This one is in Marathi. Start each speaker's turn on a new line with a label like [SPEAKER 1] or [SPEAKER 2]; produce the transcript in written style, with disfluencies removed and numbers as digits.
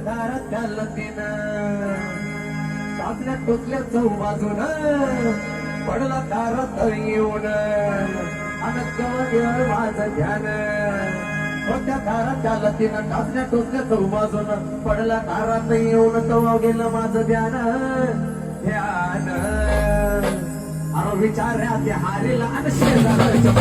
[SPEAKER 1] दारात लतीनं टाचल्या टोचल्या चौबाजून पडला दारात येऊन अनगव माझं ध्यान त्या दारात लतीनं टाचल्या टोचल्या चौबाजून पडला दारात येऊन तवा गेलं माझं ध्यान ध्यान अरे विचार्या त्या हारीला आणि शेजारच्या